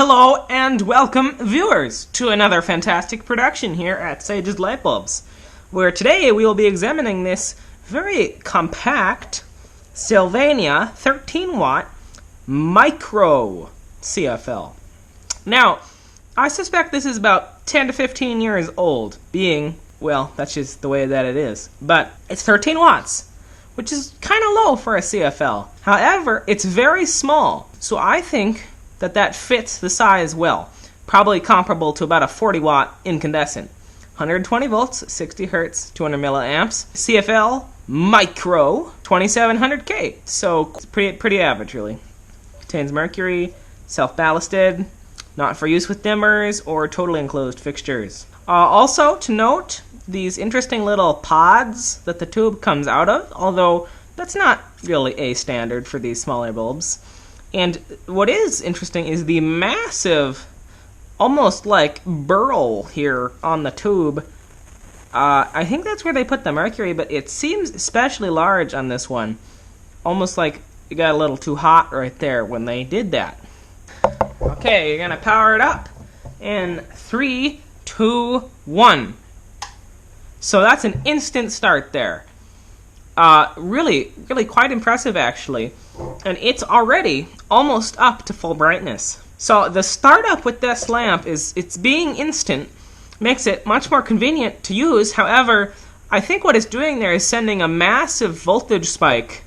Hello and welcome, viewers, to another fantastic production here at Sage's Light Bulbs, where today we will be examining this very compact Sylvania 13-watt micro CFL. Now, I suspect this is about 10 to 15 years old, being, well, that's just the way that it is. But it's 13 watts, which is kind of low for a CFL. However, it's very small, so I think that fits the size well. Probably comparable to about a 40-watt incandescent. 120 volts, 60 hertz, 200 milliamps. CFL Micro 2700K. So pretty average, really. Contains mercury, self-ballasted, not for use with dimmers or totally enclosed fixtures. Also to note, these interesting little pods that the tube comes out of, although that's not really a standard for these smaller bulbs. And what is interesting is the massive, almost like burl here on the tube. I think that's where they put the mercury, but it seems especially large on this one. Almost like it got a little too hot right there when they did that. Okay, you're going to power it up in 3, 2, 1. So that's an instant start there. Really quite impressive, actually. And it's already almost up to full brightness. So the startup with this lamp it's being instant, makes it much more convenient to use. However, I think what it's doing there is sending a massive voltage spike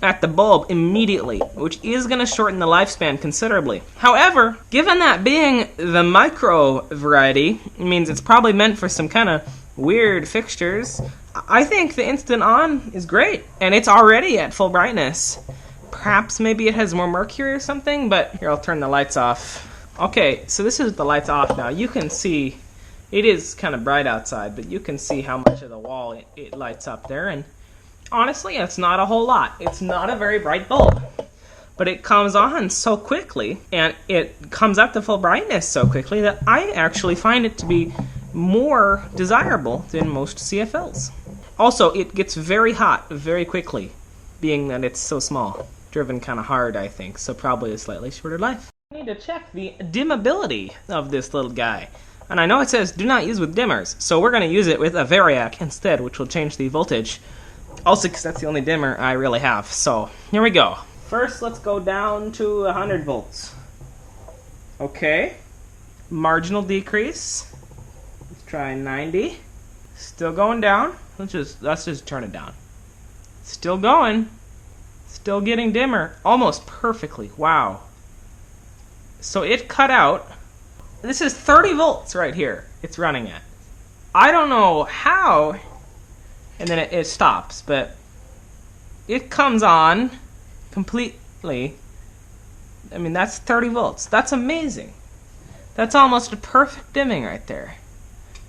at the bulb immediately, which is going to shorten the lifespan considerably. However, given that being the micro variety, it means it's probably meant for some kind of weird fixtures. I think the instant on is great, and it's already at full brightness. Perhaps maybe it has more mercury or something, but here, I'll turn the lights off. Okay, so this is the lights off now. You can see, it is kind of bright outside, but you can see how much of the wall it lights up there, and honestly, it's not a whole lot. It's not a very bright bulb, but it comes on so quickly, and it comes up to full brightness so quickly that I actually find it to be more desirable than most CFLs. Also, it gets very hot very quickly, being that it's so small. Driven kind of hard, I think, so probably a slightly shorter life. I need to check the dimmability of this little guy. And I know it says do not use with dimmers, so we're going to use it with a variac instead, which will change the voltage. Also, because that's the only dimmer I really have. So, here we go. First, let's go down to 100 volts. Okay. Marginal decrease. Let's try 90. Still going down. Let's just turn it down. Still going. Still getting dimmer. Almost perfectly. Wow. So it cut out. This is 30 volts right here it's running at. I don't know how. And then it stops. But it comes on completely. I mean, that's 30 volts. That's amazing. That's almost a perfect dimming right there.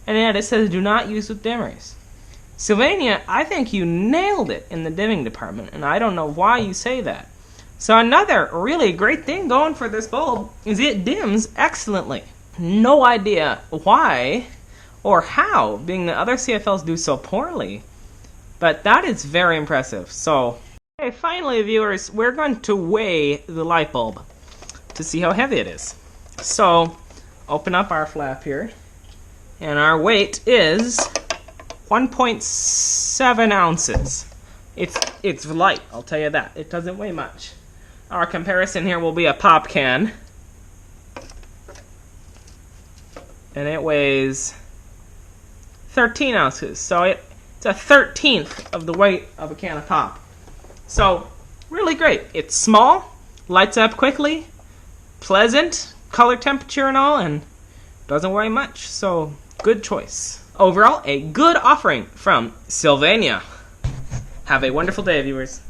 And yet it says do not use with dimmers. Sylvania, I think you nailed it in the dimming department, and I don't know why you say that. So another really great thing going for this bulb is it dims excellently. No idea why or how, being that other CFLs do so poorly, but that is very impressive. So, okay, finally, viewers, we're going to weigh the light bulb to see how heavy it is. So, open up our flap here, and our weight is 1.7 ounces. It's light, I'll tell you that. It doesn't weigh much. Our comparison here will be a pop can. And it weighs 13 ounces. So it's a 13th of the weight of a can of pop. So, really great. It's small, lights up quickly, pleasant, color temperature and all, and doesn't weigh much. So, good choice. Overall, a good offering from Sylvania. Have a wonderful day, viewers.